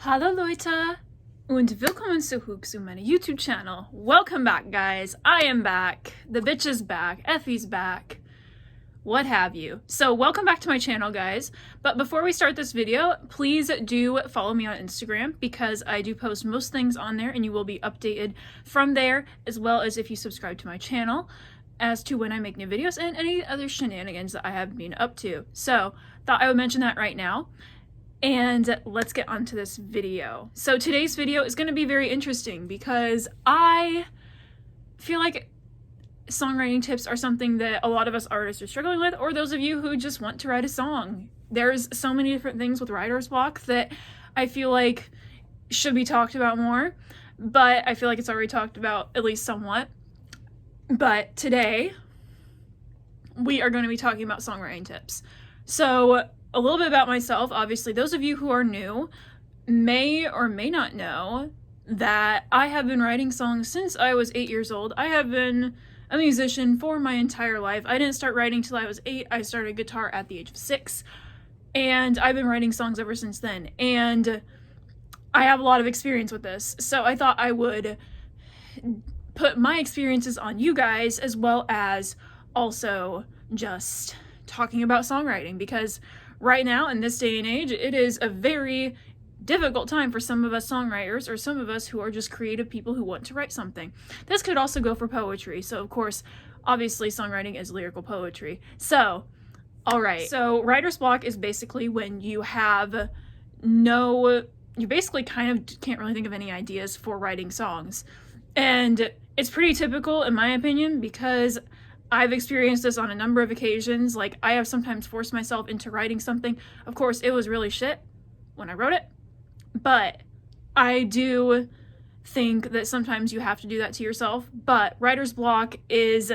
Hallo Leute und willkommen zurück zu meinem YouTube channel. Welcome back, guys. I am back. The bitch is back. Effie's back. What have you. So welcome back to my channel, guys. But before we start this video, please do follow me on Instagram because I do post most things on there and you will be updated from there, as well as if you subscribe to my channel as to when I make new videos and any other shenanigans that I have been up to. So thought I would mention that right now. And let's get on to this video. So today's video is going to be very interesting because I feel like songwriting tips are something that a lot of us artists are struggling with, or those of you who just want to write a song. There's so many different things with writer's block that I feel like should be talked about more, but I feel like it's already talked about at least somewhat. But today we are going to be talking about songwriting tips. So a little bit about myself. Obviously, those of you who are new may or may not know that I have been writing songs since I was 8 years old. I have been a musician for my entire life. I didn't start writing till I was 8. I started guitar at the age of 6, and I've been writing songs ever since then. And I have a lot of experience with this, so I thought I would put my experiences on you guys, as well as also just talking about songwriting, because right now, in this day and age, it is a very difficult time for some of us songwriters, or some of us who are just creative people who want to write something. This could also go for poetry. So, of course, obviously, songwriting is lyrical poetry. So, all right. So, writer's block is basically when you have you basically kind of can't really think of any ideas for writing songs. And it's pretty typical, in my opinion, because I've experienced this on a number of occasions. Like, I have sometimes forced myself into writing something. Of course, it was really shit when I wrote it, but I do think that sometimes you have to do that to yourself. But writer's block is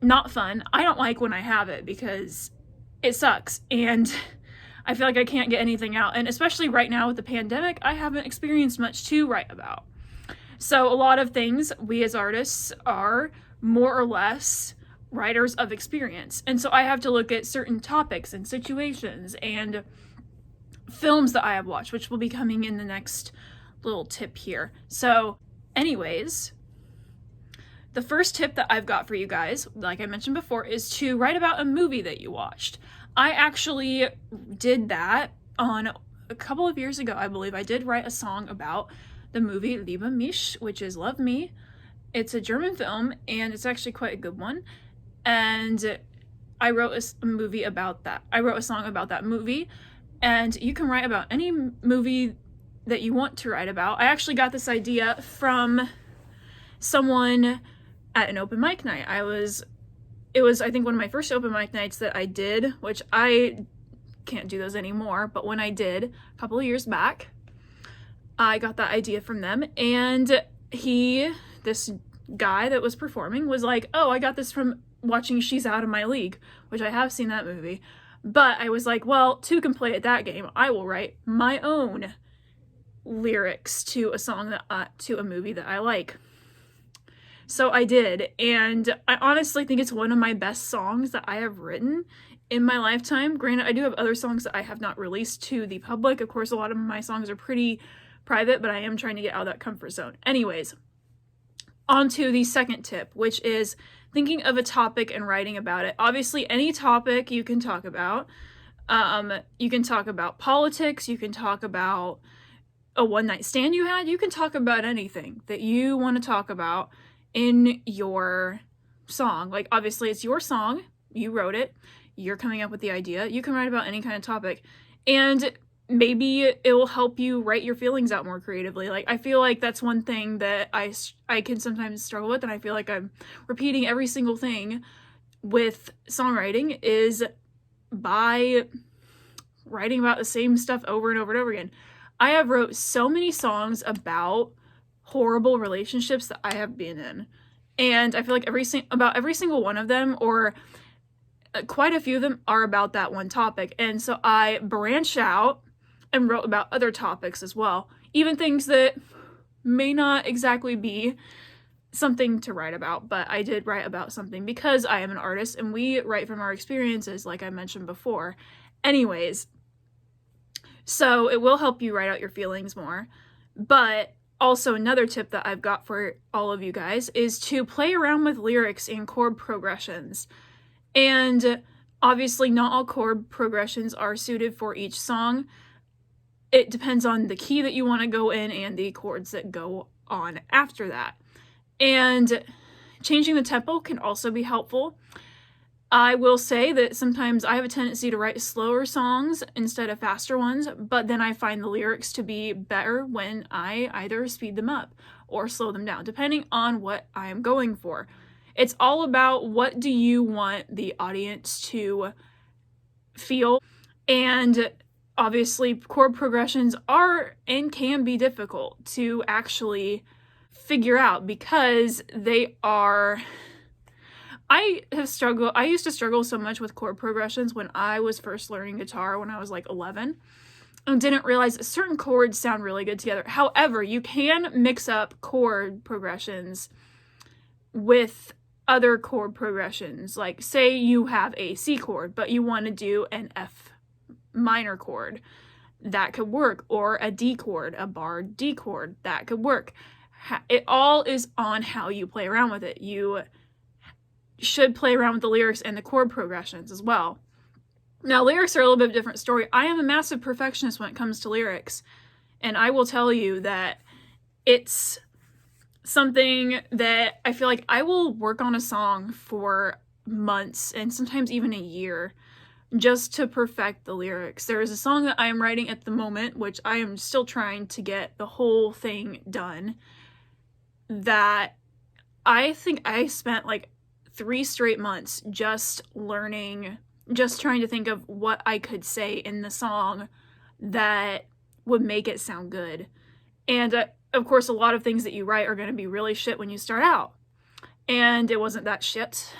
not fun. I don't like when I have it because it sucks, and I feel like I can't get anything out. And especially right now with the pandemic, I haven't experienced much to write about. So a lot of things we as artists are more or less writers of experience. And so I have to look at certain topics and situations and films that I have watched, which will be coming in the next little tip here. So anyways, the first tip that I've got for you guys, like I mentioned before, is to write about a movie that you watched. I actually did that on a couple of years ago, I believe. I did write a song about the movie Liebe mich, which is Love Me. It's a German film, and it's actually quite a good one. And I wrote a movie about that. I wrote a song about that movie, and you can write about any movie that you want to write about. I actually got this idea from someone at an open mic night. It was I think one of my first open mic nights that I did, which I can't do those anymore, but when I did a couple of years back, I got that idea from them, and this guy that was performing was like, oh, I got this from watching She's Out of My League, which I have seen that movie. But I was like, well, to complete at that game, I will write my own lyrics to a song to a movie that I like. So I did, and I honestly think it's one of my best songs that I have written in my lifetime. Granted, I do have other songs that I have not released to the public. Of course, a lot of my songs are pretty private, but I am trying to get out of that comfort zone. Anyways, on to the second tip, which is thinking of a topic and writing about it. Obviously, any topic you can talk about. You can talk about politics. You can talk about a one-night stand you had. You can talk about anything that you want to talk about in your song. Like, obviously, it's your song. You wrote it. You're coming up with the idea. You can write about any kind of topic. And maybe it will help you write your feelings out more creatively. Like, I feel like that's one thing that I can sometimes struggle with, and I feel like I'm repeating every single thing with songwriting is by writing about the same stuff over and over and over again. I have wrote so many songs about horrible relationships that I have been in, and I feel like about every single one of them, or quite a few of them, are about that one topic. And so I branched out and wrote about other topics as well, even things that may not exactly be something to write about, but I did write about something because I am an artist and we write from our experiences, like I mentioned before. Anyways, So it will help you write out your feelings more. But also another tip that I've got for all of you guys is to play around with lyrics and chord progressions. And obviously not all chord progressions are suited for each song. It depends on the key that you want to go in and the chords that go on after that. And changing the tempo can also be helpful. I will say that sometimes I have a tendency to write slower songs instead of faster ones, but then I find the lyrics to be better when I either speed them up or slow them down, depending on what I am going for. It's all about what do you want the audience to feel, and obviously chord progressions are and can be difficult to actually figure out because they are... I used to struggle so much with chord progressions when I was first learning guitar when I was like 11 and didn't realize certain chords sound really good together. However, you can mix up chord progressions with other chord progressions. Like say you have a C chord, but you want to do an F minor chord. That could work. Or a D chord, a barred D chord. That could work. It all is on how you play around with it. You should play around with the lyrics and the chord progressions as well. Now, lyrics are a little bit of a different story. I am a massive perfectionist when it comes to lyrics, and I will tell you that it's something that I feel like I will work on a song for months and sometimes even a year just to perfect the lyrics. There is a song that I am writing at the moment, which I am still trying to get the whole thing done, that I think I spent like 3 straight months just learning, just trying to think of what I could say in the song that would make it sound good. And of course, a lot of things that you write are going to be really shit when you start out. And it wasn't that shit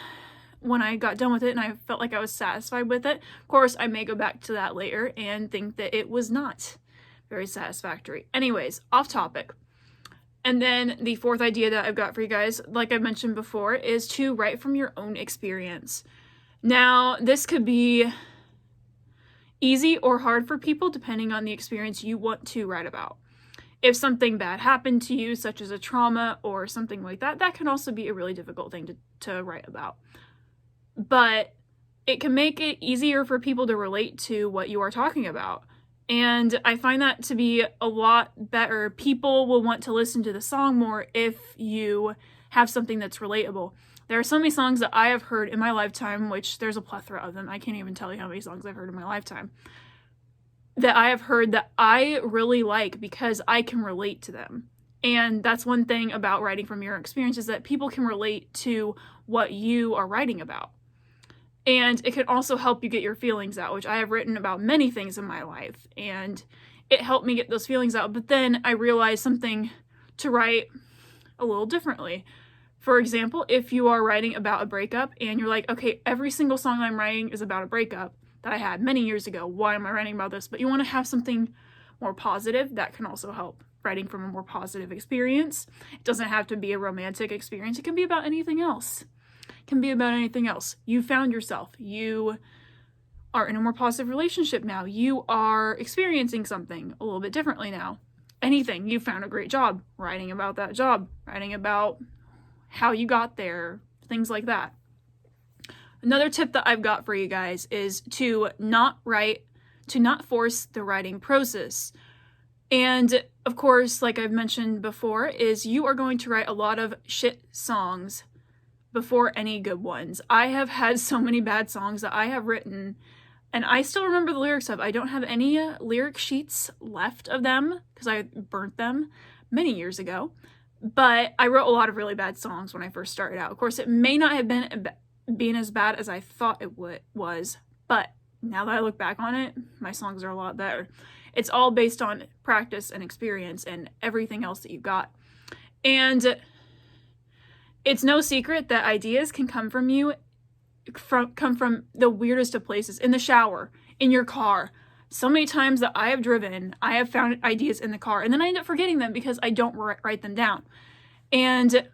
when I got done with it and I felt like I was satisfied with it. Of course, I may go back to that later and think that it was not very satisfactory. Anyways, off topic. And then the fourth idea that I've got for you guys, like I mentioned before, is to write from your own experience. Now, this could be easy or hard for people depending on the experience you want to write about. If something bad happened to you, such as a trauma or something like that, that can also be a really difficult thing to write about. But it can make it easier for people to relate to what you are talking about. And I find that to be a lot better. People will want to listen to the song more if you have something that's relatable. There are so many songs that I have heard in my lifetime, which there's a plethora of them. I can't even tell you how many songs I've heard in my lifetime that I have heard that I really like because I can relate to them. And that's one thing about writing from your experience is that people can relate to what you are writing about. And it can also help you get your feelings out, which I have written about many things in my life. And it helped me get those feelings out. But then I realized something to write a little differently. For example, if you are writing about a breakup and you're like, okay, every single song I'm writing is about a breakup that I had many years ago. Why am I writing about this? But you want to have something more positive. That can also help. Writing from a more positive experience. It doesn't have to be a romantic experience. It can be about anything else. Can be about anything else. You found yourself. You are in a more positive relationship now. You are experiencing something a little bit differently now. Anything. You found a great job. Writing about that job. Writing about how you got there. Things like that. Another tip that I've got for you guys is to not force the writing process. And of course, like I've mentioned before, is you are going to write a lot of shit songs before any good ones. I have had so many bad songs that I have written and I still remember the lyrics of. I don't have any lyric sheets left of them because I burnt them many years ago. But I wrote a lot of really bad songs when I first started out. Of course, it may not have been as bad as I thought it was, but now that I look back on it, my songs are a lot better. It's all based on practice and experience and everything else that you've got. And it's no secret that ideas can come from the weirdest of places. In the shower, in your car. So many times that I have driven, I have found ideas in the car, and then I end up forgetting them because I don't write them down. And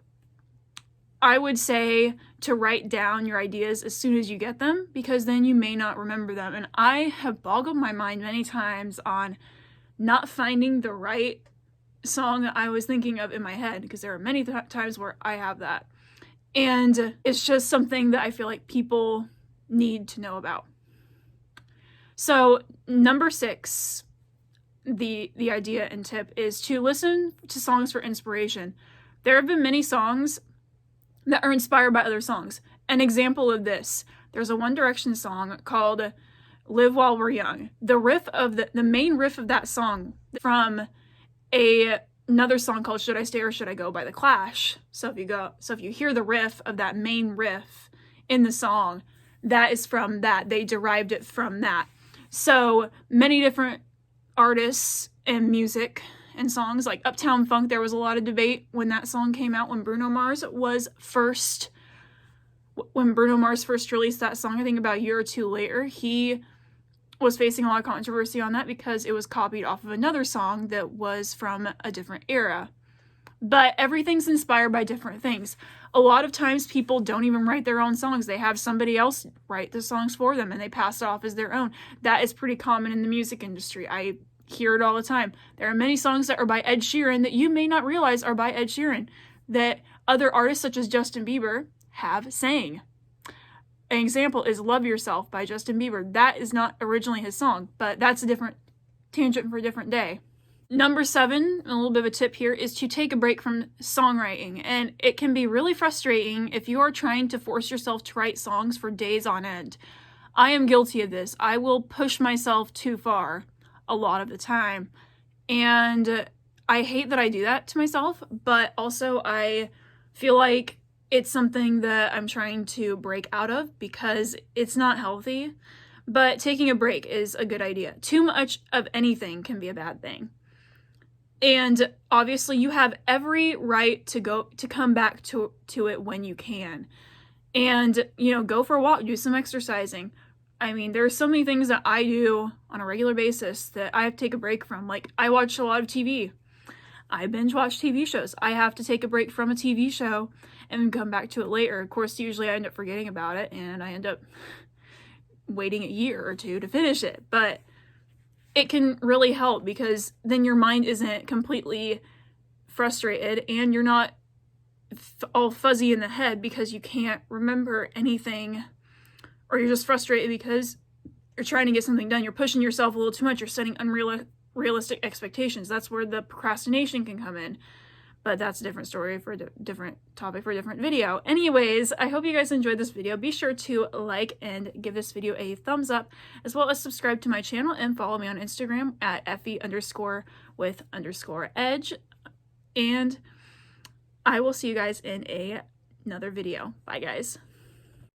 I would say to write down your ideas as soon as you get them, because then you may not remember them. And I have boggled my mind many times on not finding the right song that I was thinking of in my head, because there are many times where I have that. And it's just something that I feel like people need to know about. So number 6, the idea and tip is to listen to songs for inspiration. There have been many songs that are inspired by other songs. An example of this, there's a One Direction song called Live While We're Young. The riff of the main riff of that song from another song called Should I Stay or Should I Go by The Clash. So if you hear the riff of that main riff in the song, that is from that. They derived it from that. So many different artists and music and songs, like Uptown Funk, there was a lot of debate when that song came out, when Bruno Mars first released that song. I think about a year or two later, he was facing a lot of controversy on that because it was copied off of another song that was from a different era. But everything's inspired by different things. A lot of times people don't even write their own songs. They have somebody else write the songs for them and they pass it off as their own. That is pretty common in the music industry. I hear it all the time. There are many songs that are by Ed Sheeran that you may not realize are by Ed Sheeran, that other artists such as Justin Bieber have sang. An example is Love Yourself by Justin Bieber. That is not originally his song, but that's a different tangent for a different day. Number 7, a little bit of a tip here, is to take a break from songwriting. And it can be really frustrating if you are trying to force yourself to write songs for days on end. I am guilty of this. I will push myself too far a lot of the time. And I hate that I do that to myself, but also I feel like it's something that I'm trying to break out of because it's not healthy. But taking a break is a good idea. Too much of anything can be a bad thing. And obviously you have every right to come back to it when you can. And, go for a walk, do some exercising. I mean, there are so many things that I do on a regular basis that I have to take a break from. Like, I watch a lot of TV. I binge watch TV shows. I have to take a break from a TV show and then come back to it later. Of course, usually I end up forgetting about it and I end up waiting a year or two to finish it. But it can really help because then your mind isn't completely frustrated and you're not all fuzzy in the head because you can't remember anything, or you're just frustrated because you're trying to get something done. You're pushing yourself a little too much. You're setting unrealistic expectations. That's where the procrastination can come in. But that's a different story for a different topic for a different video. Anyways, I hope you guys enjoyed this video. Be sure to like and give this video a thumbs up, as well as subscribe to my channel and follow me on Instagram at Effie_with_edge. And I will see you guys in another video. Bye, guys.